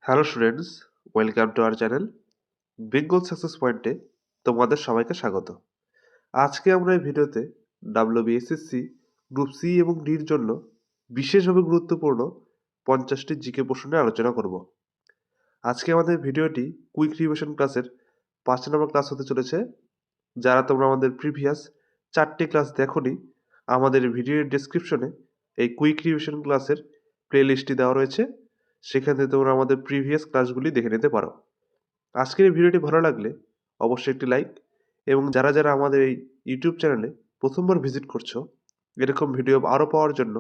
Hello students, welcome to our channel Bengal success পয়েন্টে তোমাদের সবাইকে স্বাগত। আজকে আমরা এই ভিডিওতে ডাব্লিউবিএসএসসি গ্রুপ সি এবং ডির জন্য বিশেষভাবে গুরুত্বপূর্ণ 50টি জিকে প্রশ্ন নিয়ে আলোচনা করব। আজকে আমাদের ভিডিওটি কুইক রিভিশন ক্লাসের 5 নম্বর ক্লাস হতে চলেছে। যারা তোমরা আমাদের প্রিভিয়াস 4টি ক্লাস দেখোনি, আমাদের ভিডিওর ডেসক্রিপশনে এই কুইক রিভিশন ক্লাসের প্লেলিস্টটি দেওয়া রয়েছে, সেখান থেকে তোমরা আমাদের প্রিভিয়াস ক্লাসগুলি দেখে নিতে পারো। আজকের এই ভিডিওটি ভালো লাগলে অবশ্যই একটি লাইক, এবং যারা যারা আমাদের এই ইউটিউব চ্যানেলে প্রথমবার ভিজিট করছো, এরকম ভিডিও আরও পাওয়ার জন্য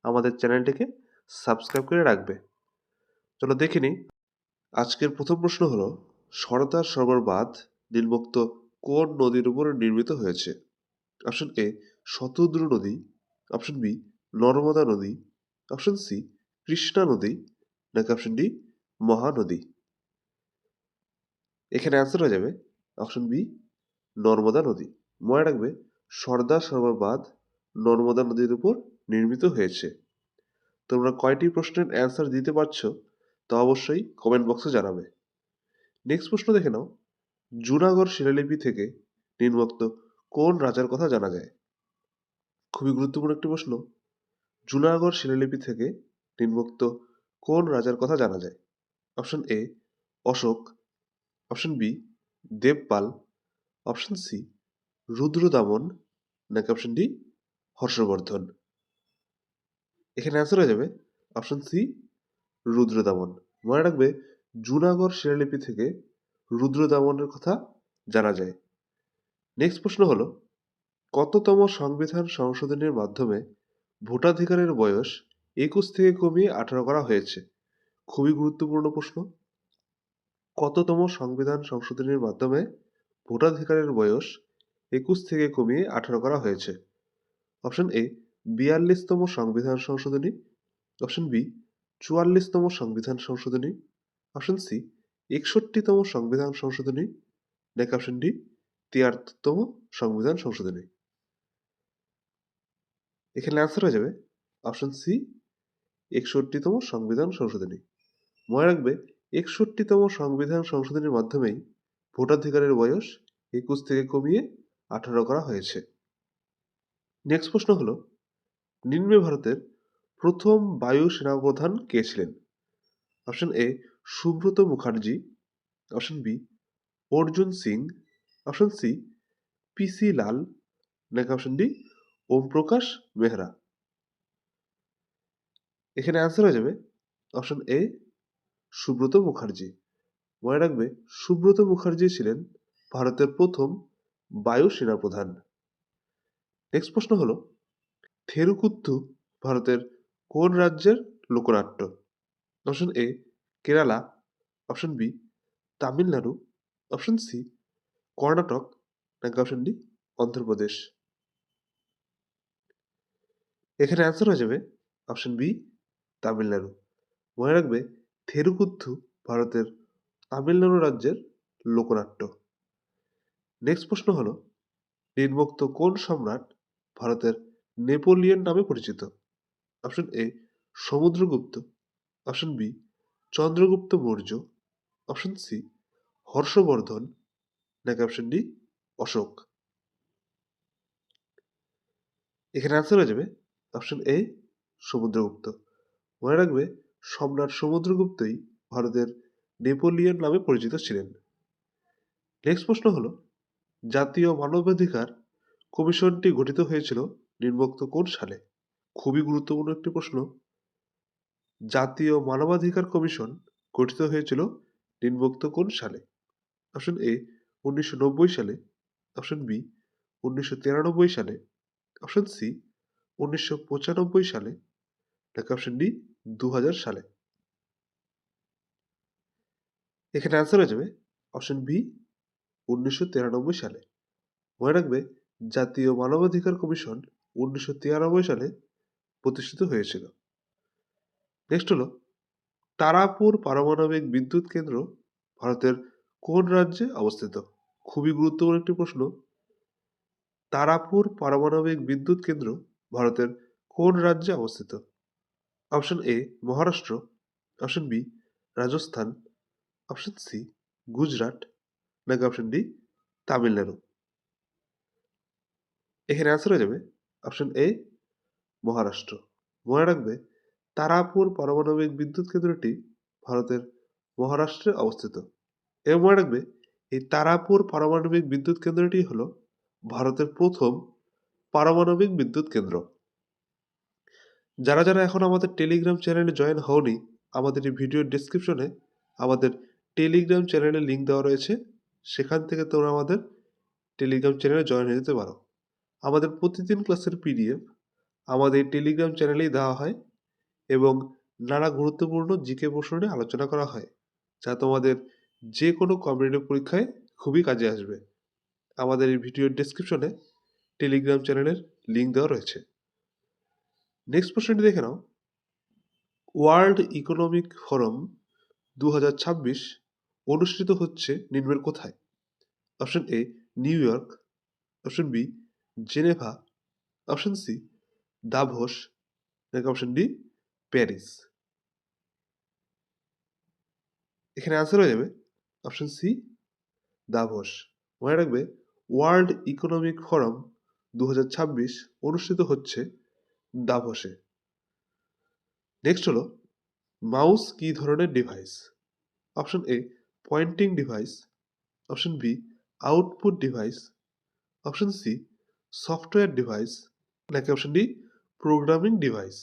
আমাদের চ্যানেলটিকে সাবস্ক্রাইব করে রাখবে। চলো দেখে নিই। আজকের প্রথম প্রশ্ন হলো, সরদার সরোবর বাঁধ নিম্নোক্ত কোন নদীর উপর নির্মিত হয়েছে? অপশন এ শতদ্রু নদী, অপশন বি নর্মদা নদী, অপশন সি কৃষ্ণা নদী, নাকি অপশন ডি মহানদী? এখানে অ্যান্সার হয়ে যাবে অপশন বি নর্মদা নদী। মনে রাখবে, সর্দার সরোবর বাঁধ নর্মদা নদীর উপর নির্মিত হয়েছে। তোমরা কয়টি প্রশ্নের অ্যান্সার দিতে পারছো তা অবশ্যই কমেন্ট বক্সে জানাবে। নেক্সট প্রশ্ন দেখে নাও, জুনাগড় শিলালিপি থেকে নিম্নোক্ত কোন রাজার কথা জানা যায়? খুবই গুরুত্বপূর্ণ একটি প্রশ্ন। জুনাগড় শিলালিপি থেকে নিম্নোক্ত কোন রাজার কথা জানা যায়? Option A Ashoka, option B Devapala, option C Rudradaman, নাকি অপশন ডি হর্ষবর্ধন? এখানে অ্যান্সার হয়ে যাবে অপশন সি রুদ্রদামন। মনে রাখবে, জুনাগড় শিলালিপি থেকে রুদ্রদামনের কথা জানা যায়। নেক্সট প্রশ্ন হলো, কততম সংবিধান সংশোধনের মাধ্যমে ভোটাধিকারের বয়স 21 থেকে কমিয়ে 18 করা হয়েছে? খুবই গুরুত্বপূর্ণ প্রশ্ন। কততম সংবিধান সংশোধনের মাধ্যমে ভোটাধিকারের বয়স 21 থেকে কমিয়ে 18 করা হয়েছে? অপশন এ 42তম সংবিধান সংশোধনী, অপশন বি 44তম সংবিধান সংশোধনী, অপশন সি 61তম সংবিধান সংশোধনী, নাকি অপশন ডি 73তম সংবিধান সংশোধনী? এখানে অ্যান্সার হয়ে যাবে অপশন সি 61তম সংবিধান সংশোধনী। মনে রাখবে, 61তম সংবিধান সংশোধনীর মাধ্যমেই ভোটাধিকারের বয়স 21 থেকে কমিয়ে 18 করা হয়েছে। নেক্সট প্রশ্ন হলো, নিম্নে ভারতের প্রথম বায়ু সেনাপ্রধান কে ছিলেন? Option A Subroto Mukherjee, option B Arjan Singh, option C P C Lal, নাকি অপশন ডি ওম প্রকাশ মেহরা? এখানে অ্যান্সার হয়ে যাবে অপশন এ সুব্রত মুখার্জি। মনে রাখবে, সুব্রত মুখার্জি ছিলেন ভারতের প্রথম বায়ু সেনাপ্রধান। নেক্সট প্রশ্ন হলো, থেরুকুত্তু ভারতের কোন রাজ্যের লোকনাট্য? Option A Kerala, option B Tamil Nadu, option C Karnataka, নাকি অপশন ডি অন্ধ্রপ্রদেশ? এখানে অ্যান্সার হয়ে যাবে অপশন বি তামিলনাড়ু। মনে রাখবে, থেরুকুত্থু ভারতের তামিলনাড়ু রাজ্যের লোকনাট্য। নেক্সট প্রশ্ন হলো, নিম্নোক্ত কোন সম্রাট ভারতের নেপোলিয়ন নামে পরিচিত? Option A Samudragupta, option B Chandragupta Maurya, option C Harshavardhana, নাকি অপশন ডি অশোক? এখানে অ্যান্সার হয়ে যাবে অপশন এ সমুদ্রগুপ্ত। মনে রাখবে, সম্রাট সমুদ্রগুপ্তই ভারতের নেপোলিয়ন নামে পরিচিত ছিলেন। নেক্সট প্রশ্ন হলো, জাতীয় মানবাধিকার কমিশনটি গঠিত হয়েছিল নিম্নোক্ত কোন সালে? খুবই গুরুত্বপূর্ণ একটি প্রশ্ন। জাতীয় মানবাধিকার কমিশন গঠিত হয়েছিল নিম্নোক্ত কোন সালে? অপশন এ 1990 সালে, অপশন বি 1993 সালে, অপশন সি 1995 সালে, নাকি অপশন ডি 2000 সালে? এখানে অ্যান্সার হয়ে যাবে অপশন বি 1993 সালে। মনে রাখবে, জাতীয় মানবাধিকার কমিশন 1993 সালে প্রতিষ্ঠিত হয়েছিল। নেক্সট হলো, তারাপুর পারমাণবিক বিদ্যুৎ কেন্দ্র ভারতের কোন রাজ্যে অবস্থিত? খুবই গুরুত্বপূর্ণ একটি প্রশ্ন। তারাপুর পারমাণবিক বিদ্যুৎ কেন্দ্র ভারতের কোন রাজ্যে অবস্থিত? Option A Maharashtra, option B Rajasthan, option C Gujarat, নাকি অপশন ডি তামিলনাড়ু? এখানে অ্যান্সার হয়ে যাবে অপশন এ মহারাষ্ট্র। মনে রাখবে তারাপুর পারমাণবিক বিদ্যুৎ কেন্দ্রটি ভারতের মহারাষ্ট্রে অবস্থিত। এবং মনে রাখবে এই তারাপুর পারমাণবিক বিদ্যুৎ কেন্দ্রটি হল ভারতের প্রথম পারমাণবিক বিদ্যুৎ কেন্দ্র। যারা যারা এখন আমাদের টেলিগ্রাম চ্যানেলে জয়েন হওনি, আমাদের এই ভিডিওর ডেসক্রিপশনে আমাদের টেলিগ্রাম চ্যানেলের লিঙ্ক দেওয়া রয়েছে, সেখান থেকে তোমরা আমাদের টেলিগ্রাম চ্যানেলে জয়েন হয়ে যেতে পারো। আমাদের প্রতিদিন ক্লাসের পিডিএফ আমাদের টেলিগ্রাম চ্যানেলেই দেওয়া হয় এবং নানা গুরুত্বপূর্ণ জিকে প্রশ্ন নিয়ে আলোচনা করা হয়, যা তোমাদের যে কোনো কম্পিটিটিভ পরীক্ষায় খুবই কাজে আসবে। আমাদের এই ভিডিওর ডেসক্রিপশনে টেলিগ্রাম চ্যানেলের লিঙ্ক দেওয়া রয়েছে। নেক্সট প্রশ্নটি দেখে নাও। ওয়ার্ল্ড ইকোনমিক ফোরাম 2026 অনুষ্ঠিত হচ্ছে নিম্নের কোথায়? Option A New York, option B Geneva, option C Davos, নাকি অপশন ডি প্যারিস? এখানে অ্যান্সার হয়ে যাবে অপশন সি দাভোস। মনে রাখবে ওয়ার্ল্ড ইকোনমিক ফোরাম 2026 অনুষ্ঠিত হচ্ছে দাভোসে। নেক্সট হলো মাউস কি ধরনের device? Option A pointing device, option B output device, option C software device, নাকি অপশন ডি প্রোগ্রামিং ডিভাইস?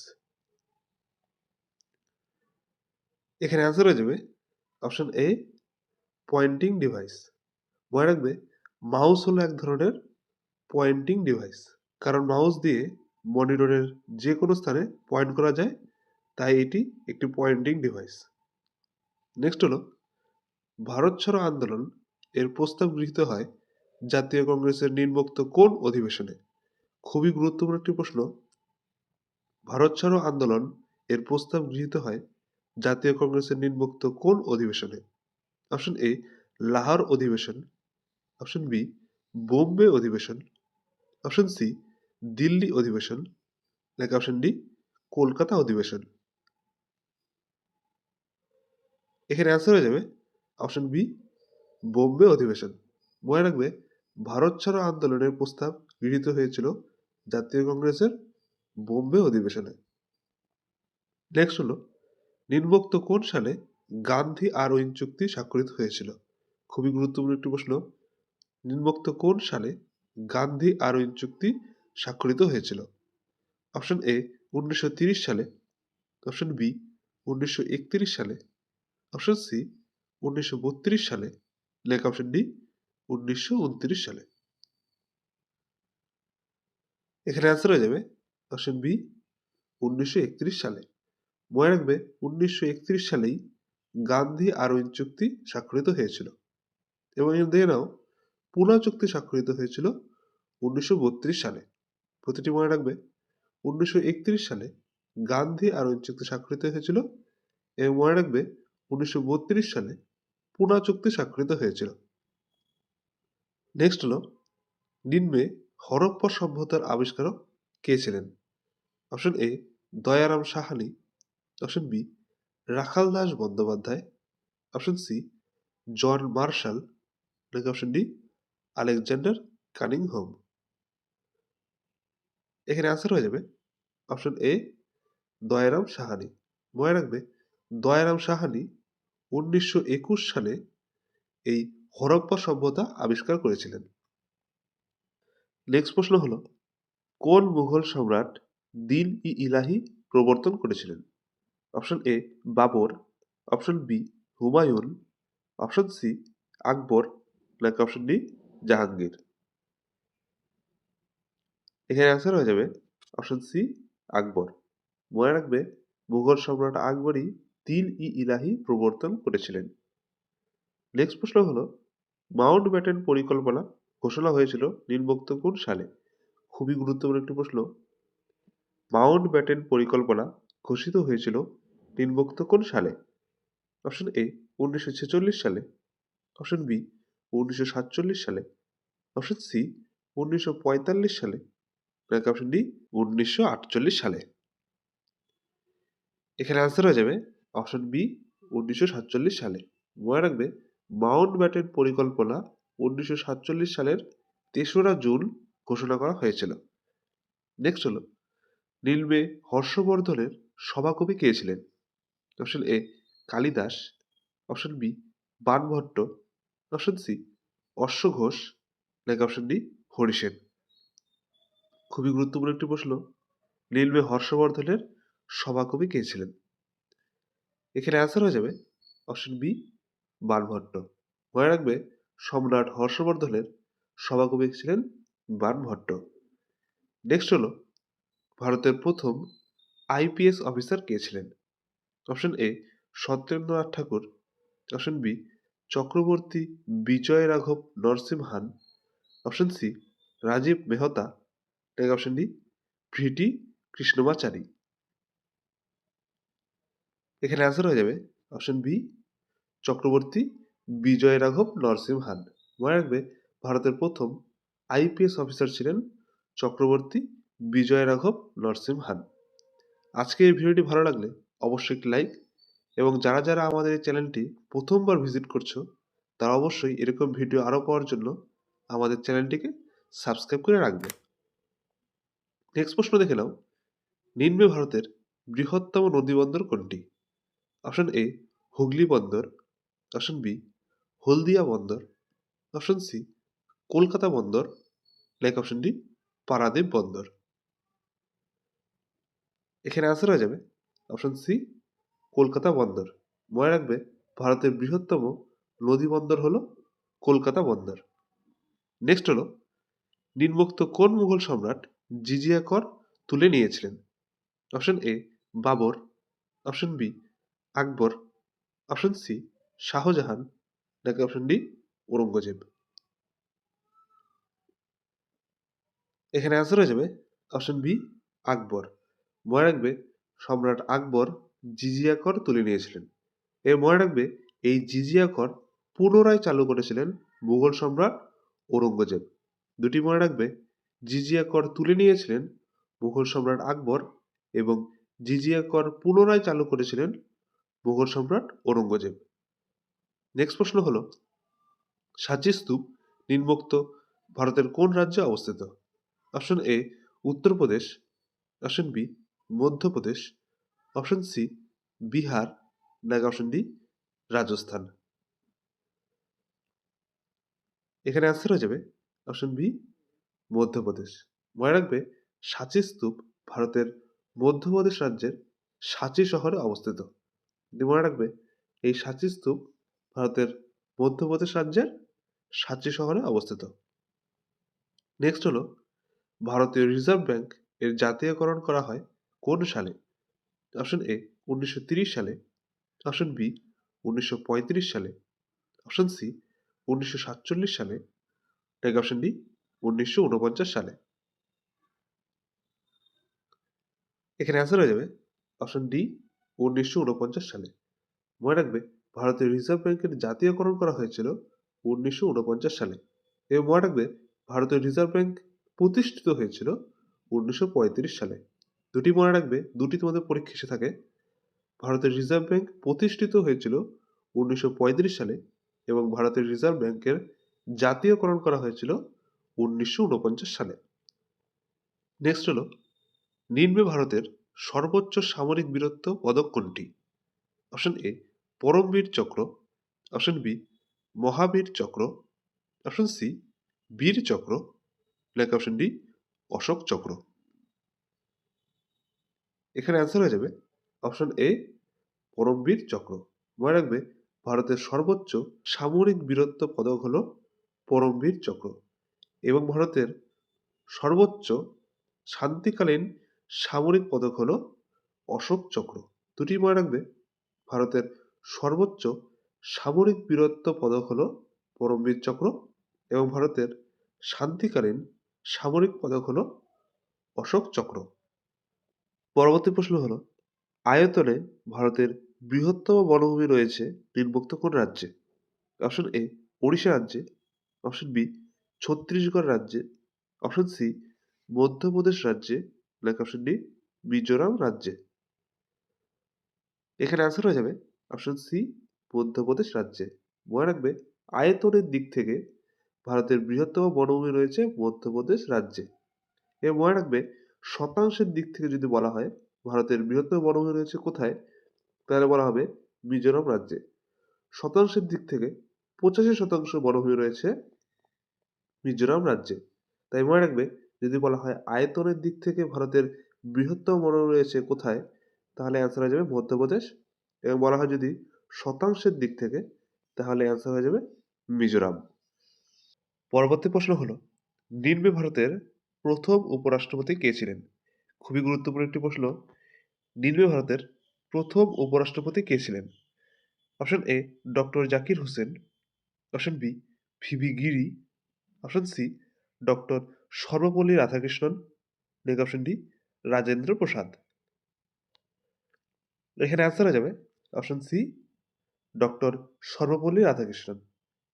এখানে অ্যান্সার হয়ে যাবে অপশন এ পয়েন্টিং ডিভাইস। মনে রাখবে মাউস হলো এক ধরনের পয়েন্টিং ডিভাইস, কারণ মাউস দিয়ে মনিটরের যে কোনো স্থানে পয়েন্ট করা যায়, তাই এটি একটি পয়েন্টিং ডিভাইস। নেক্সট হলো ভারত ছাড়ো আন্দোলন এর প্রস্তাব গৃহীত হয় জাতীয় কংগ্রেসের নিম্নোক্ত কোন অধিবেশনে? খুবই গুরুত্বপূর্ণ একটি প্রশ্ন। ভারত ছাড়ো আন্দোলন এর প্রস্তাব গৃহীত হয় জাতীয় কংগ্রেসের নিম্নোক্ত কোন অধিবেশনে? অপশন এ লাহোর অধিবেশন, অপশন বি বোম্বে অধিবেশন, অপশন সি দিল্লি অধিবেশন, নাকি অপশন ডি কলকাতা অধিবেশন? এখানে অ্যান্সার হয়ে যাবে অপশন বি বোম্বে অধিবেশন। মনে রাখবে ভারত ছাড়ো আন্দোলনের প্রস্তাব গৃহীত হয়েছিল জাতীয় কংগ্রেসের বোম্বে অধিবেশনে। নেক্সট হলো নিম্নোক্ত কোন সালে গান্ধী আরোইন চুক্তি স্বাক্ষরিত হয়েছিল? খুবই গুরুত্বপূর্ণ একটি প্রশ্ন। নিম্নোক্ত কোন সালে গান্ধী আরোইন চুক্তি স্বাক্ষরিত হয়েছিল? অপশন এ 1930 সালে, অপশন বি 1931 সালে, অপশন সি 1932 সালে, নাকি অপশন ডি 1929 সালে? এখানে অ্যান্সার হয়ে যাবে অপশন বি 1931 সালে। মনে রাখবে 1931 সালেই গান্ধী আরোইন চুক্তি স্বাক্ষরিত হয়েছিল। এবং দেখে নাও পুনা চুক্তি স্বাক্ষরিত হয়েছিল 1932 সালে। প্রতিটি মনে রাখবে 1931 সালে গান্ধী আরোইন চুক্তি স্বাক্ষরিত হয়েছিল এবং মনে রাখবে 1932 সালে পুনা চুক্তি স্বাক্ষরিত হয়েছিল। নেক্সট হলো নিম্নে হরপ্পা সভ্যতার আবিষ্কারক কে ছিলেন? Option A Dayaram Sahni, option B Rakhal Das Bandyopadhyay, option C John Marshall, নাকি অপশন ডি আলেকজান্ডার কানিংহাম? এখানে অ্যান্সার হয়ে যাবে অপশন এ দয়ারাম সাহানি। মনে রাখবে দয়ারাম সাহানি 1921 সালে এই হরপ্পা সভ্যতা আবিষ্কার করেছিলেন। নেক্সট প্রশ্ন হলো কোন মুঘল সম্রাট দিন ই ইলাহি প্রবর্তন করেছিলেন? Option A Babur, option B Humayun, option C Akbar, নাকি অপশন ডি জাহাঙ্গীর? এখানে অ্যান্সার হয়ে যাবে অপশন সি আকবর। মনে রাখবে মুঘল সম্রাট আকবরই দিন ই ইলাহি প্রবর্তন করেছিলেন। নেক্সট প্রশ্ন হলো মাউন্ট ব্যাটেন পরিকল্পনা ঘোষণা হয়েছিল নিম্নোক্ত কোন সালে? খুবই গুরুত্বপূর্ণ একটি প্রশ্ন। মাউন্ট ব্যাটেন পরিকল্পনা ঘোষিত হয়েছিল নিম্নোক্ত কোন সালে? অপশন এ 1946 সালে, অপশন বি 1947 সালে, অপশন সি 1945 সালে, নাকি অপশন ডি 1948 সালে? এখানে অ্যান্সার হয়ে যাবে অপশন বি 1947 সালে। মনে রাখবে মাউন্ট ব্যাটেন পরিকল্পনা 1947 সালের 3রা জুন ঘোষণা করা হয়েছিল। নেক্সট হলো নীলমে হর্ষবর্ধনের সভাকবি কে ছিলেন? Option A Kalidas, option B Banabhatta, option C অশ্বঘোষ, নাকি অপশন ডি হরিসেন। খুবই গুরুত্বপূর্ণ একটি প্রশ্ন, নীলমে হর্ষবর্ধনের সভাকবি কে ছিলেন? এখানে অ্যান্সার হয়ে যাবে অপশন বি বাণভট্ট। মনে রাখবে সম্রাট হর্ষবর্ধনের সভাকবি ছিলেন বাণভট্ট। নেক্সট হলো ভারতের প্রথম আইপিএস অফিসার কে ছিলেন? Option A Satyendranath Tagore, option B Chakravarti Vijaya রাঘব নরসিমহান, অপশন সি রাজীব মেহতা, নাকি অপশন ডি ভিটি কৃষ্ণমাচারী। এখানে অ্যান্সার হয়ে যাবে অপশন বি চক্রবর্তী বিজয় রাঘব নরসিমহান। মনে রাখবে ভারতের প্রথম আইপিএস অফিসার ছিলেন চক্রবর্তী বিজয় রাঘব নরসিমহান। আজকে এই ভিডিওটি ভালো লাগলে অবশ্যই একটি লাইক, এবং যারা যারা আমাদের এই চ্যানেলটি প্রথমবার ভিজিট করছো তারা অবশ্যই এরকম ভিডিও আরও পাওয়ার জন্য আমাদের চ্যানেলটিকে সাবস্ক্রাইব করে রাখবে। নেক্সট প্রশ্ন দেখে নাও, নিম্নে ভারতের বৃহত্তম নদীবন্দর কোনটি? অপশন এ হুগলি বন্দর, অপশন বি হলদিয়া বন্দর, অপশন সি কলকাতা বন্দর, নাকি অপশন ডি পারাদ্বীপ বন্দর। এখানে আনসার হয়ে যাবে অপশন সি কলকাতা বন্দর। মনে রাখবে ভারতের বৃহত্তম নদী বন্দর হলো কলকাতা বন্দর। নেক্সট হলো নিম্নোক্ত কোন মুঘল সম্রাট জিজিয়া কর তুলে নিয়েছিলেন? Option A Babur, option B Akbar, option C Shah Jahan, নাকি অপশন ডি ঔরঙ্গজেব। এখানে অ্যান্সার হয়ে যাবে অপশন বি আকবর। মনে রাখবে সম্রাট আকবর জিজিয়া কর তুলে নিয়েছিলেন। এর মনে রাখবে এই জিজিয়া কর পুনরায় চালু করেছিলেন মুঘল সম্রাট ঔরঙ্গজেব। দুটি মনে রাখবে জিজিয়া কর তুলে নিয়েছিলেন মুঘল সম্রাট আকবর, এবং জিজিয়া কর পুনরায় চালু করেছিলেন মুঘল সম্রাট ঔরঙ্গজেব। নেক্সট প্রশ্ন হলো সাঁচি স্তূপ নিম্নোক্ত ভারতের কোন রাজ্যে অবস্থিত? Option A Uttar Pradesh, option B Madhya Pradesh, option C Bihar, নাকি অপশন ডি রাজস্থান। এখানে অ্যান্সার হয়ে যাবে অপশন বি মধ্যপ্রদেশ। মনে রাখবে সাঁচি স্তূপ ভারতের মধ্যপ্রদেশ রাজ্যের সাঁচি শহরে অবস্থিত। মনে রাখবে এই সাঁচি স্তূপ ভারতের মধ্যপ্রদেশ রাজ্যের সাঁচি শহরে অবস্থিত। নেক্সট হলো ভারতীয় রিজার্ভ ব্যাংক এর জাতীয়করণ করা হয় কোন সালে? অপশন এ 1930 সালে, অপশন বি 1935 সালে, অপশন সি 1947 সালে, নাকি অপশন ডি 1949 সালে। এখানে অ্যান্সার হয়ে যাবে অপশন ডি 1949 সালে। মনে রাখবে ভারতীয় রিজার্ভ ব্যাংকের জাতীয়করণ করা হয়েছিল 1949 সালে, এবং মনে রাখবে ভারতীয় রিজার্ভ ব্যাংক প্রতিষ্ঠিত হয়েছিল 1935 সালে। দুটি মনে রাখবে, দুটি তোমাদের পরীক্ষা এসে থাকে। ভারতের রিজার্ভ ব্যাংক প্রতিষ্ঠিত হয়েছিল 1935 সালে, এবং ভারতের রিজার্ভ ব্যাংকের জাতীয়করণ করা হয়েছিল 1949 সালে। নেক্সট হলো নিম্নে ভারতের সর্বোচ্চ সামরিক বীরত্ব পদক কোনটি? অপশন এ পরমবীর চক্র, অপশন বি মহাবীর চক্র, অপশন সি বীর চক্র, নাকি অপশন ডি অশোক চক্র। এখানে অ্যান্সার হয়ে যাবে অপশন এ পরমবীর চক্র। মনে রাখবে ভারতের সর্বোচ্চ সামরিক বীরত্ব পদক হল পরমবীর চক্র, এবং ভারতের সর্বোচ্চ শান্তিকালীন সামরিক পদক হল অশোক চক্র। দুটি মনে রাখবে ভারতের সর্বোচ্চ সামরিক বীরত্ব পদক হল পরমবীর চক্র, এবং ভারতের শান্তিকালীন সামরিক পদক হল অশোক চক্র। পরবর্তী প্রশ্ন হলো আয়তনে ভারতের বৃহত্তম বনভূমি রয়েছে নিম্নোক্ত কোন রাজ্যে? অপশন এ ওড়িশা রাজ্যে, অপশন বি ছত্তিশগড় রাজ্যে, অপশন সি মধ্যপ্রদেশ রাজ্যে, নাকি অপশন ডি মিজোরাম রাজ্যে। এখানে অ্যান্সার হয়ে যাবে অপশন সি মধ্যপ্রদেশ রাজ্যে। মনে রাখবে আয়তনের দিক থেকে ভারতের বৃহত্তম বনভূমি রয়েছে মধ্যপ্রদেশ রাজ্যে। এবং মনে রাখবে শতাংশের দিক থেকে যদি বলা হয় ভারতের বৃহত্তম বনভূমি রয়েছে কোথায়, তাহলে বলা হবে মিজোরাম রাজ্যে। শতাংশের দিক থেকে 85% বনভূমি রয়েছে মিজোরাম রাজ্যে। তাই মনে রাখবে যদি বলা হয় আয়তনের দিক থেকে ভারতের বৃহত্তম বনভূমি রয়েছে কোথায়, তাহলে অ্যান্সার হয়ে যাবে মধ্যপ্রদেশ। এবং বলা হয় যদি শতাংশের দিক থেকে, তাহলে অ্যান্সার হয়ে যাবে মিজোরাম। পরবর্তী প্রশ্ন হলো নিম্নে ভারতের প্রথম উপরাষ্ট্রপতি কে ছিলেন? খুবই গুরুত্বপূর্ণ একটি প্রশ্ন। নিম্নে ভারতের প্রথম উপরাষ্ট্রপতি কে ছিলেন? Option A doctor Zakir Hussain, option B V V Giri, option C doctor Sarvepalli Radhakrishnan, next option D Rajendra Prasad. এখানে অ্যান্সার হয়ে যাবে option C doctor Sarvepalli Radhakrishnan.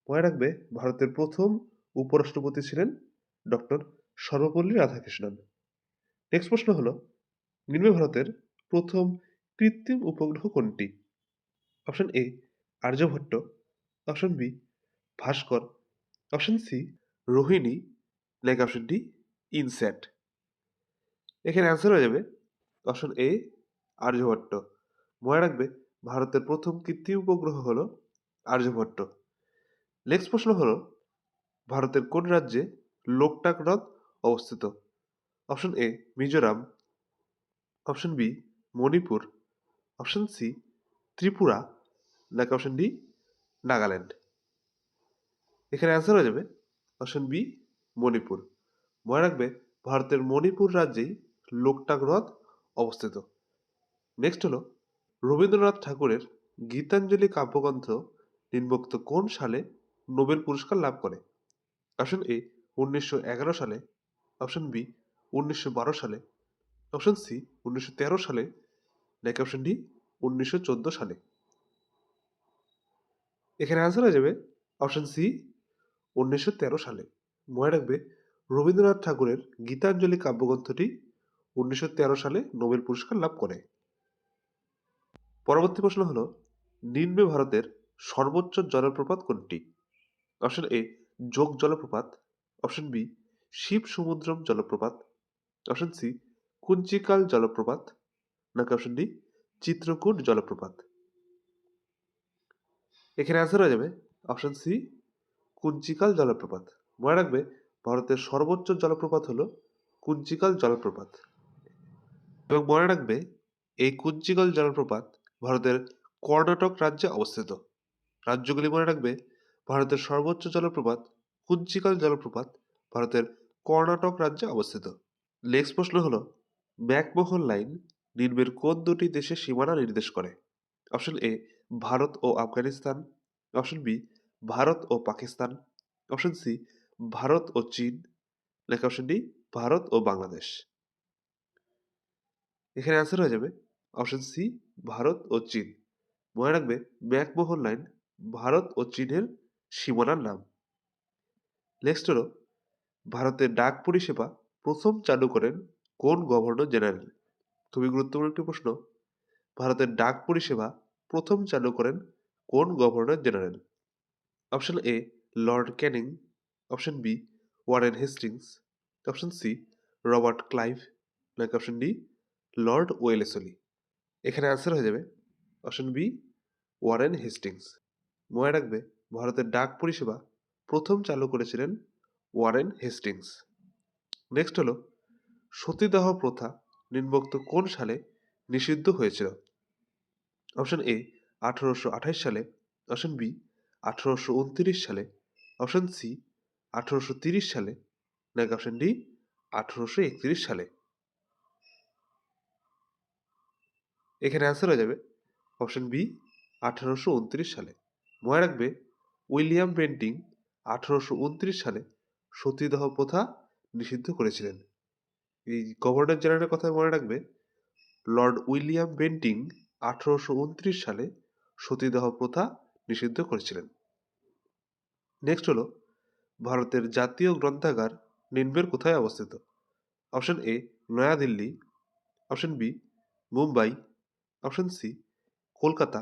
মনে রাখবে ভারতের প্রথম উপরাষ্ট্রপতি ছিলেন ডক্টর সর্বপল্লী রাধাকৃষ্ণন। নেক্সট প্রশ্ন হলো নিম্নে ভারতের প্রথম কৃত্রিম উপগ্রহ কোনটি? Option A Aryabhata, option B Bhaskara, option C Rohini, নাকি অপশন ডি ইনস্যাট। এখানে অ্যান্সার হয়ে যাবে অপশন এ আর্যভট্ট। মনে রাখবে ভারতের প্রথম কৃত্রিম উপগ্রহ হলো আর্যভট্ট। নেক্সট প্রশ্ন হলো ভারতের কোন রাজ্যে লোকটাক হ্রদ অবস্থিত? Option A Mizoram, option B Manipur, option C Tripura, নাকি অপশন ডি নাগাল্যান্ড। এখানে অ্যান্সার হয়ে যাবে অপশন বি মণিপুর। মনে রাখবে ভারতের মণিপুর রাজ্যেই লোকটাক হ্রদ অবস্থিত। নেক্সট হলো রবীন্দ্রনাথ ঠাকুরের গীতাঞ্জলি কাব্যগ্রন্থ নিম্নোক্ত কোন সালে নোবেল পুরস্কার লাভ করে? অপশন এ 1911 সালে, অপশন বি 1912 সালে, অপশন সি 1913 সালে, নাকি অপশন ডি 1914 সালে। এখানে অ্যান্সার হয়ে যাবে অপশন সি 1913 সালে। মনে রাখবে রবীন্দ্রনাথ ঠাকুরের গীতাঞ্জলি কাব্যগ্রন্থটি 1913 সালে নোবেল পুরস্কার লাভ করে। পরবর্তী প্রশ্ন হলো নিম্নে ভারতের সর্বোচ্চ জলপ্রপাত কোনটি? অপশন এ যোগ জলপ্রপাত, অপশন বি শিব সমুদ্রম জলপ্রপাত, অপশন সি কুঞ্চিকাল জলপ্রপাত, নাকি অপশন ডি চিত্রকূট জলপ্রপাত। এখানে অ্যান্সার হয়ে যাবে অপশন সি কুঞ্চিকাল জলপ্রপাত। মনে রাখবে ভারতের সর্বোচ্চ জলপ্রপাত হলো কুঞ্চিকাল জলপ্রপাত। এবং মনে রাখবে এই কুঞ্চিকাল জলপ্রপাত ভারতের কর্ণাটক রাজ্যে অবস্থিত। রাজ্যগুলি মনে রাখবে ভারতের সর্বোচ্চ জলপ্রপাত কুঞ্চিকাল জলপ্রপাত ভারতের কর্ণাটক রাজ্যে অবস্থিত। নেক্সট প্রশ্ন হলো ম্যাকমোহন লাইন নিম্নের কোন দুটি দেশের সীমানা নির্দেশ করে? অপশন এ ভারত ও আফগানিস্তান, অপশন বি ভারত ও পাকিস্তান, অপশন সি ভারত ও চীন, নাকি অপশন ডি ভারত ও বাংলাদেশ। এখানে অ্যান্সার হয়ে যাবে অপশন সি ভারত ও চীন। মনে রাখবে ম্যাকমোহন লাইন ভারত ও চীনের সীমানার নাম। নেক্সট হলো ভারতের ডাক পরিষেবা প্রথম চালু করেন কোন গভর্নর জেনারেল? খুবই গুরুত্বপূর্ণ একটি প্রশ্ন। ভারতের ডাক পরিষেবা প্রথম চালু করেন কোন governor general? Option A Lord Canning, option B Warren Hastings, option C Robert Clive, নাকি অপশন ডি লর্ড ওয়েলেসলি। এখানে অ্যান্সার হয়ে যাবে অপশন বি ওয়ারেন হেস্টিংস। মনে রাখবে ভারতের ডাক পরিষেবা প্রথম চালু করেছিলেন ওয়ারেন হেস্টিংস। নেক্সট হলো সতীদাহ প্রথা নিম্নোক্ত কোন সালে নিষিদ্ধ হয়েছিল? অপশন এ 1828 সালে, অপশন বি 1829 সালে, অপশন সি 1830 সালে, নাকি অপশন ডি 1831 সালে। এখানে অ্যান্সার হয়ে যাবে অপশন বি 1829 সালে। মনে রাখবে উইলিয়াম বেন্টিং 1829 সালে সতীদাহ প্রথা নিষিদ্ধ করেছিলেন। এই গভর্নর জেনারেলের কথা মনে রাখবে লর্ড উইলিয়াম বেন্টিং 1829 সালে সতীদাহ প্রথা নিষিদ্ধ করেছিলেন। নেক্সট হলো ভারতের জাতীয় গ্রন্থাগার নিম্নের কোথায় অবস্থিত? Option A New Delhi, option B Mumbai, option C Kolkata,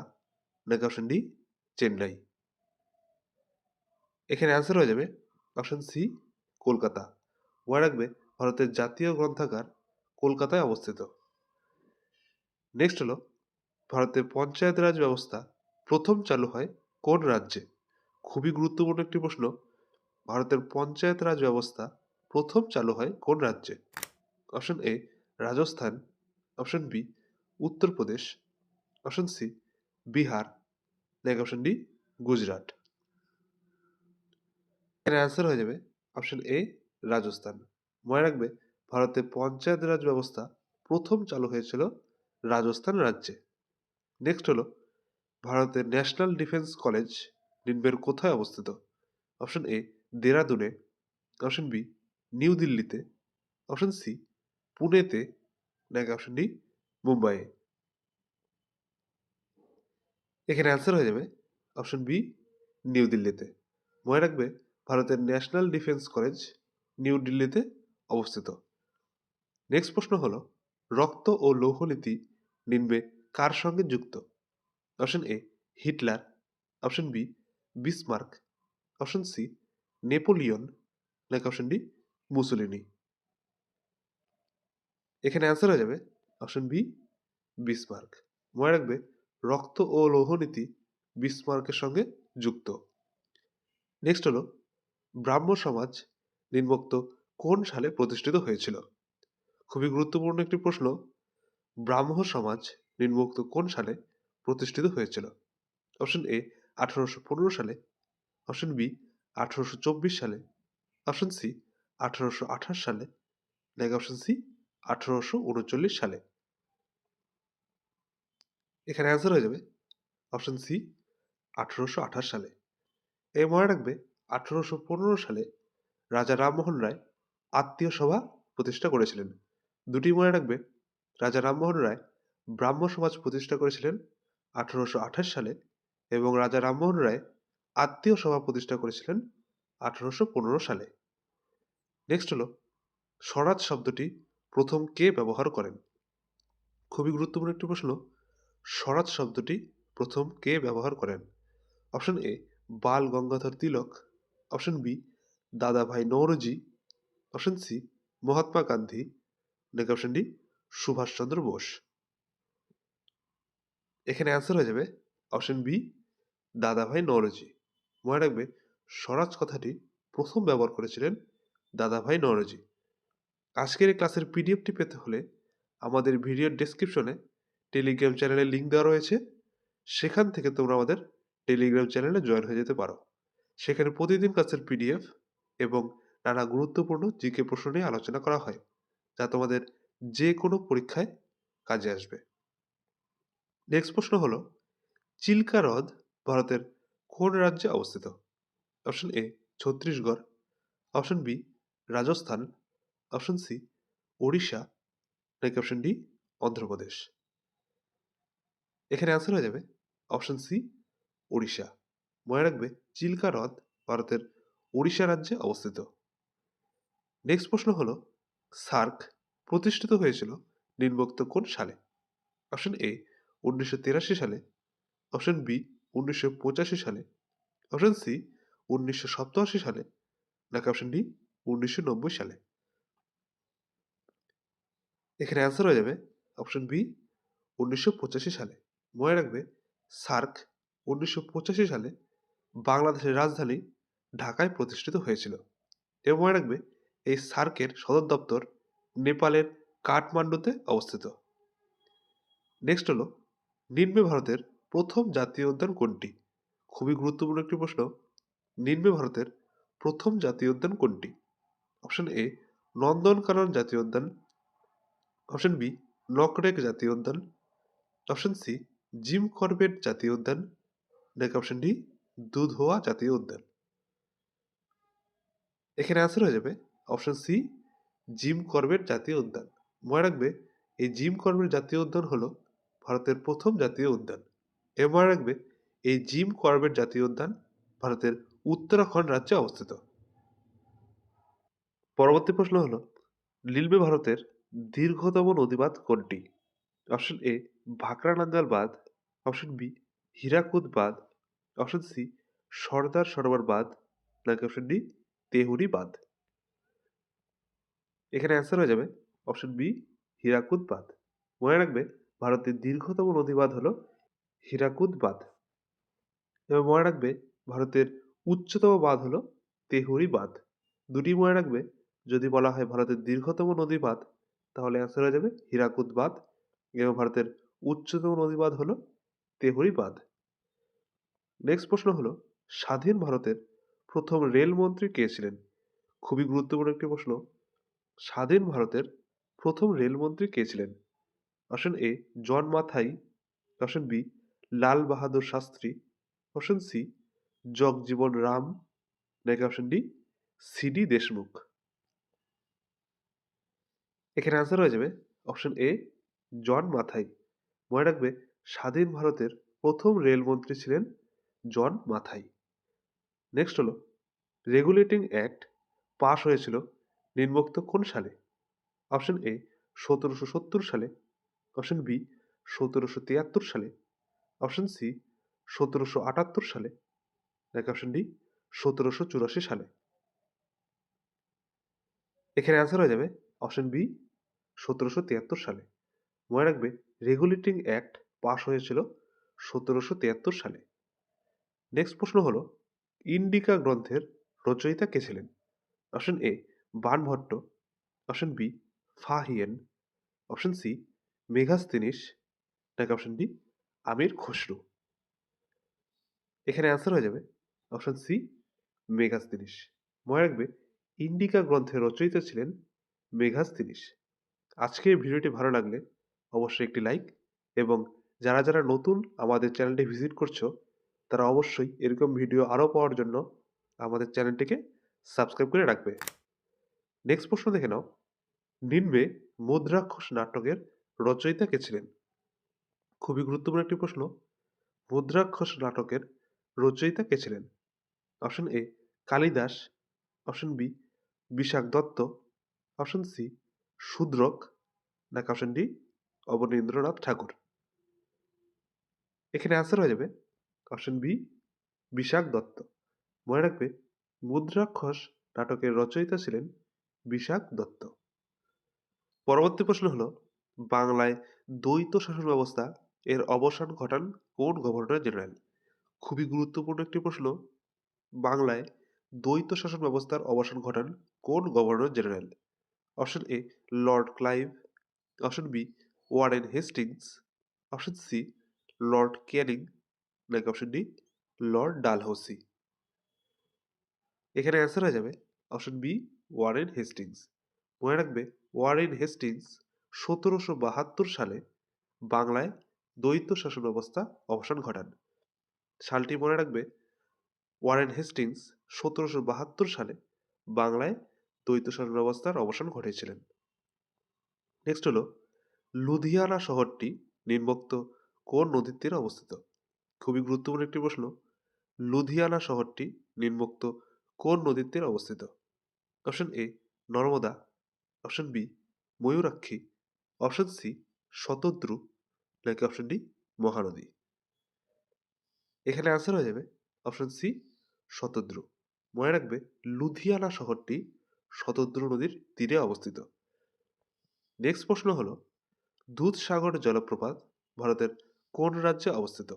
নাকি অপশন ডি চেন্নাই? এখানে অ্যান্সার হয়ে যাবে অপশন সি কলকাতা। মনে রাখবে ভারতের জাতীয় গ্রন্থাগার কলকাতায় অবস্থিত। নেক্সট হলো ভারতের পঞ্চায়েত রাজ ব্যবস্থা প্রথম চালু হয় কোন রাজ্যে? খুবই গুরুত্বপূর্ণ একটি প্রশ্ন। ভারতের পঞ্চায়েত রাজ ব্যবস্থা প্রথম চালু হয় কোন রাজ্যে? Option A Rajasthan, option B Uttar Pradesh, option C Bihar, নাকি অপশন ডি গুজরাট? এর অ্যান্সার হয়ে যাবে অপশন এ রাজস্থান। মনে রাখবে ভারতের পঞ্চায়েত রাজ ব্যবস্থা প্রথম চালু হয়েছিল রাজস্থান রাজ্যে। নেক্সট হলো ভারতের ন্যাশনাল ডিফেন্স কলেজ নিম্নের কোথায় অবস্থিত? অপশন এ দেরাদুনে, অপশন বি নিউ দিল্লিতে, অপশন সি পুনেতে, নাকি অপশন ডি মুম্বাইয়ে? এখানে অ্যান্সার হয়ে যাবে অপশন বি নিউ দিল্লিতে। মনে রাখবে ভারতের ন্যাশনাল ডিফেন্স কলেজ নিউ দিল্লিতে অবস্থিত। নেক্সট প্রশ্ন হলো রক্ত ও লৌহ নীতি নিম্নে কার সঙ্গে যুক্ত? Option A Hitler, option B Bismarck, option C Napoleon, নাকি অপশন ডি মুসোলিনি? এখানে অ্যান্সার হয়ে যাবে অপশন বি বিসমার্ক। মনে রাখবে রক্ত ও লৌহ নীতি বিসমার্কের সঙ্গে যুক্ত। নেক্সট হলো ব্রাহ্ম সমাজ নিম্নোক্ত কোন সালে প্রতিষ্ঠিত হয়েছিল? খুবই গুরুত্বপূর্ণ একটি প্রশ্ন। ব্রাহ্ম সমাজ নিম্নোক্ত কোন সালে প্রতিষ্ঠিত হয়েছিল? অপশন এ 1815 সালে, অপশন বি 1824 সালে, অপশন সি 1828 সালে, নাকি অপশন সি 1839 সালে? এখানে অ্যান্সার হয়ে যাবে অপশন সি 1828 সালে। এই মনে রাখবে 1815 সালে রাজা রামমোহন রায় আত্মীয় সভা প্রতিষ্ঠা করেছিলেন। দুটি মনে রাখবে রাজা রামমোহন রায় ব্রাহ্ম সমাজ প্রতিষ্ঠা করেছিলেন 1828 সালে এবং রাজা রামমোহন রায় আত্মীয় সভা প্রতিষ্ঠা করেছিলেন 1815 সালে। নেক্সট হলো স্বরাজ শব্দটি প্রথম কে ব্যবহার করেন? খুবই গুরুত্বপূর্ণ একটি প্রশ্ন। স্বরাজ শব্দটি প্রথম কে ব্যবহার করেন? Option A Bal Gangadhar Tilak, option B Dadabhai Naoroji, option C Mahatma Gandhi, নাকি অপশন ডি সুভাষচন্দ্র বোস? এখানে অ্যান্সার হয়ে যাবে অপশন বি দাদাভাই নওরোজি। মনে রাখবে স্বরাজ কথাটি প্রথম ব্যবহার করেছিলেন দাদাভাই নওরোজি। আজকের এই ক্লাসের পিডিএফটি পেতে হলে আমাদের ভিডিওর ডেসক্রিপশনে টেলিগ্রাম চ্যানেলের লিঙ্ক দেওয়া রয়েছে। সেখান থেকে তোমরা আমাদের টেলিগ্রাম চ্যানেলে জয়েন হয়ে যেতে পারো। সেখানে প্রতিদিন ক্লাসের পিডিএফ এবং নানা গুরুত্বপূর্ণ জিকে প্রশ্ন নিয়ে আলোচনা করা হয়, যা তোমাদের যে কোনো পরীক্ষায় কাজে আসবে। নেক্সট প্রশ্ন হলো চিল্কা হ্রদ ভারতের কোন রাজ্যে অবস্থিত? Option A Chhattisgarh, option B Rajasthan, option C Odisha, নাকি অপশন ডি অন্ধ্রপ্রদেশ? এখানে অ্যান্সার হয়ে যাবে অপশন সি ওড়িশা। মনে রাখবে চিল্কা হ্রদ ভারতের ওড়িশা রাজ্যে অবস্থিত। নেক্সট প্রশ্ন হলো সার্ক প্রতিষ্ঠিত হয়েছিল নিম্নোক্ত কোন সালে? অপশন এ 1983 সালে, অপশন বি 1985 সালে, অপশন সি 1987 সালে, নাকি অপশন ডি 1990 সালে? এখানে অ্যান্সার হয়ে যাবে অপশন বি 1985 সালে। মনে রাখবে সার্ক 1985 সালে বাংলাদেশের রাজধানী ঢাকায় প্রতিষ্ঠিত হয়েছিল। এবং মনে রাখবে এই সার্কের সদর দপ্তর নেপালের কাঠমান্ডুতে অবস্থিত। নেক্সট হলো নিম্নে ভারতের প্রথম জাতীয় উদ্যান কোনটি? খুবই গুরুত্বপূর্ণ একটি প্রশ্ন। নিম্নে ভারতের প্রথম জাতীয় উদ্যান কোনটি? অপশন এ নন্দনকানন জাতীয় উদ্যান, অপশন বি নকরেক জাতীয় উদ্যান, অপশন সি জিম করবেট জাতীয় উদ্যান, নাকি অপশন ডি দুধওয়া জাতীয় উদ্যান? এখানে অ্যান্সার হয়ে যাবে অপশন সি জিম করবেট জাতীয় উদ্যান। মনে রাখবে এই জিম করবেট জাতীয় উদ্যান হলো ভারতের প্রথম জাতীয় উদ্যান। এবং মনে রাখবে এই জিম করবেট জাতীয় উদ্যান ভারতের উত্তরাখণ্ড রাজ্যে অবস্থিত। পরবর্তী প্রশ্ন হলো নিম্নে ভারতের দীর্ঘতম নদীবাঁধ কোনটি? অপশন এ ভাকরা নাঙ্গাল বাঁধ, অপশন বি হীরাকুদ বাঁধ, অপশন সি সর্দার সরোবর বাঁধ, নাকি অপশন ডি তেহুরি বাঁধ? এখানে অ্যান্সার হয়ে যাবে অপশন বি হীরাকুদ বাঁধ। মনে রাখবে ভারতের দীর্ঘতম নদী বাঁধ হলো হীরাকুদ বাঁধ। এবার মনে রাখবে ভারতের উচ্চতম বাঁধ হলো তেহুরি বাঁধ। দুটি মনে রাখবে, যদি বলা হয় ভারতের দীর্ঘতম নদী বাঁধ তাহলে অ্যান্সার হয়ে যাবে হীরাকুদ বাঁধ, এবং ভারতের উচ্চতম নদী বাঁধ হলো তেহুরি বাঁধ। নেক্সট প্রশ্ন হলো স্বাধীন ভারতের প্রথম রেলমন্ত্রী কে ছিলেন? খুবই গুরুত্বপূর্ণ একটি প্রশ্ন। স্বাধীন ভারতের প্রথম রেলমন্ত্রী কে ছিলেন? অপশন এ জন মাথাই, option B Lal Bahadur Shastri, option C Jagjivan Ram, নাকি অপশন ডি সিডি দেশমুখ? এখানে আনসার হয়ে যাবে অপশন এ জন মাথাই। মনে রাখবে স্বাধীন ভারতের প্রথম রেলমন্ত্রী ছিলেন জন মাথাই। নেক্সট হলো রেগুলেটিং অ্যাক্ট পাশ হয়েছিল নিম্নোক্ত কোন সালে? অপশন এ 1770 সালে, অপশন বি 1773 সালে, অপশন সি 1778 সালে, নাকি অপশন ডি 1784 সালে? এখানে অ্যান্সার হয়ে যাবে অপশন বি 1773 সালে। মনে রাখবে রেগুলেটিং অ্যাক্ট পাশ হয়েছিল 1773 সালে। নেক্সট প্রশ্ন হলো ইন্ডিকা গ্রন্থের রচয়িতা কে ছিলেন? Option A Banabhatta, option B Fa Hien, option C Megasthenes, নাকি অপশন ডি আমির খসরু? এখানে অ্যান্সার হয়ে যাবে অপশন সি মেঘাস্তিনিস। মনে রাখবে ইন্ডিকা গ্রন্থের রচয়িতা ছিলেন মেঘাস্তিনিস। আজকের ভিডিওটি ভালো লাগলে অবশ্যই একটি লাইক, এবং যারা যারা নতুন আমাদের চ্যানেলটি ভিজিট করছো তারা অবশ্যই এরকম ভিডিও আরও পাওয়ার জন্য আমাদের চ্যানেলটিকে সাবস্ক্রাইব করে রাখবে। নেক্সট প্রশ্ন দেখে নাও, নিম্নে মুদ্রাক্ষস নাটকের রচয়িতা কে ছিলেন? খুবই গুরুত্বপূর্ণ একটি প্রশ্ন। মুদ্রাক্ষস নাটকের রচয়িতা কে ছিলেন? Option A Kalidas, option B Vishakha Datta, option C Shudraka, নাকি অপশন ডি অবনীন্দ্রনাথ ঠাকুর? এখানে অ্যান্সার হয়ে যাবে অপশন বি বিশাখ দত্ত। মনে রাখবে মুদ্রাক্ষস নাটকের রচয়িতা ছিলেন বিশাখ দত্ত। পরবর্তী প্রশ্ন হলো বাংলায় দ্বৈত শাসন ব্যবস্থা এর অবসান ঘটান কোন গভর্নর জেনারেল? খুবই গুরুত্বপূর্ণ একটি প্রশ্ন। বাংলায় দ্বৈত শাসন ব্যবস্থার অবসান ঘটান কোন governor general? Option A Lord Clive, option B Warren Hastings, option C Lord Canning, নাকি অপশন ডি লর্ড ডালহৌসি? এখানে অ্যান্সার হয়ে যাবে অপশন বি ওয়ারেন হেস্টিংস। মনে রাখবে ওয়ারেন হেস্টিংস 1772 সালে বাংলায় দ্বৈত শাসন ব্যবস্থা অবসান ঘটান। সালটি মনে রাখবে ওয়ারেন হেস্টিংস 1772 সালে বাংলায় দ্বৈত শাসন ব্যবস্থার অবসান ঘটিয়েছিলেন। নেক্সট হলো লুধিয়ানা শহরটি নিম্নোক্ত কোন নদীর তীরে অবস্থিত? খুবই গুরুত্বপূর্ণ একটি প্রশ্ন। লুধিয়ানা শহরটি নিম্নোক্ত কোন নদীর তীরে অবস্থিত? Option A Narmada, option B Mayurakshi, option C Shatadru, নাকি অপশন ডি মহানদী? এখানে আনসার হয়ে যাবে অপশন সি শতদ্রু। মনে রাখবে লুধিয়ানা শহরটি শতদ্রু নদীর তীরে অবস্থিত। নেক্সট প্রশ্ন হলো দুধসাগর জলপ্রপাত ভারতের কোন রাজ্যে অবস্থিত?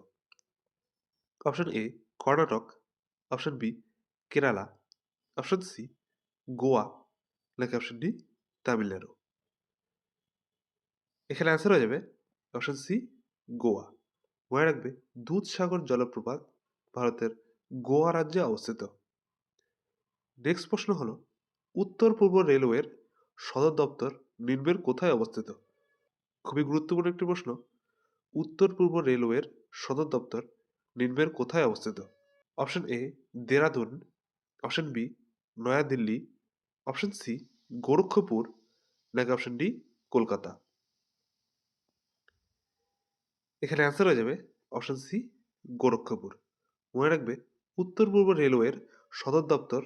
Option A Karnataka, option B Kerala, option C Goa, নাকি অপশন ডি তামিলনাড়ু? এখানে অ্যান্সার হয়ে যাবে অপশন সি গোয়া। মনে রাখবে দুধসাগর জলপ্রপাত ভারতের গোয়া রাজ্যে অবস্থিত। নেক্সট প্রশ্ন হলো উত্তর পূর্ব রেলওয়ের সদর দপ্তর নিম্নের কোথায় অবস্থিত? খুবই গুরুত্বপূর্ণ একটি প্রশ্ন। উত্তর পূর্ব রেলওয়ের সদর দপ্তর নিম্নের কোথায় অবস্থিত? Option A Dehradun, option B New Delhi, option C Gorakhpur, নাকি অপশন ডি কলকাতা? এখানে অ্যান্সার হয়ে যাবে অপশন সি গোরক্ষপুর। মনে রাখবে উত্তর পূর্ব রেলওয়ের সদর দপ্তর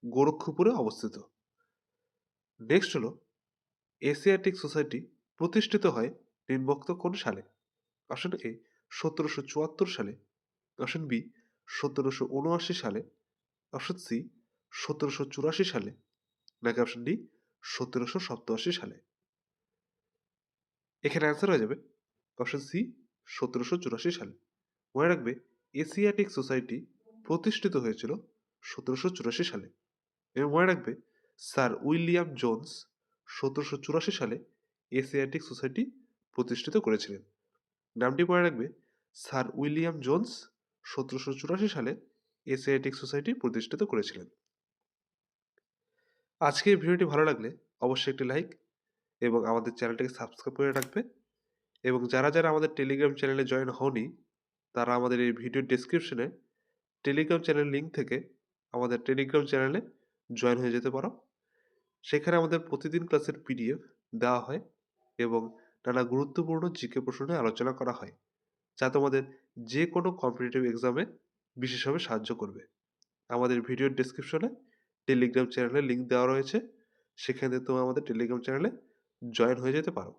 গোরক্ষপুরে অবস্থিত। নেক্সট হলো এশিয়াটিক সোসাইটি প্রতিষ্ঠিত হয় নিম্নোক্ত কোন সালে? অপশন এ 1774 সালে, অপশন বি 1779 সালে, অপশন সি 1784 সালে, নাকি অপশন ডি 1787 সালে। এখানে অ্যান্সার হয়ে যাবে অপশন সি 1784 সালে। মনে রাখবে এশিয়াটিক সোসাইটি প্রতিষ্ঠিত হয়েছিল 1784 সালে। এবং মনে রাখবে স্যার উইলিয়াম জোন্স 1784 সালে এশিয়াটিক সোসাইটি প্রতিষ্ঠিত করেছিলেন। নামটি মনে রাখবে স্যার উইলিয়াম জোন্স 1784 সালে এশিয়াটিক সোসাইটি প্রতিষ্ঠিত করেছিলেন। আজকের ভিডিওটি ভালো লাগলে অবশ্যই একটি লাইক এবং আমাদের চ্যানেলটিকে সাবস্ক্রাইব করে রাখবে। এবং যারা যারা আমাদের টেলিগ্রাম চ্যানেলে জয়েন হওনি তারা আমাদের এই ভিডিও ডেসক্রিপশনে টেলিগ্রাম চ্যানেল লিঙ্ক থেকে আমাদের টেলিগ্রাম চ্যানেলে জয়েন হয়ে যেতে পারো। সেখানে আমাদের প্রতিদিন ক্লাসের পিডিএফ দেওয়া হয় এবং নানা গুরুত্বপূর্ণ জিকে প্রশ্ন নিয়ে আলোচনা করা হয়, যা তোমাদের যে কোনো কম্পিটিটিভ এক্সামে বিশেষভাবে সাহায্য করবে। আমাদের ভিডিওর ডেসক্রিপশনে টেলিগ্রাম চ্যানেলের লিঙ্ক দেওয়া রয়েছে, সেখানে তোমরা আমাদের টেলিগ্রাম চ্যানেলে জয়েন হয়ে যেতে পারো।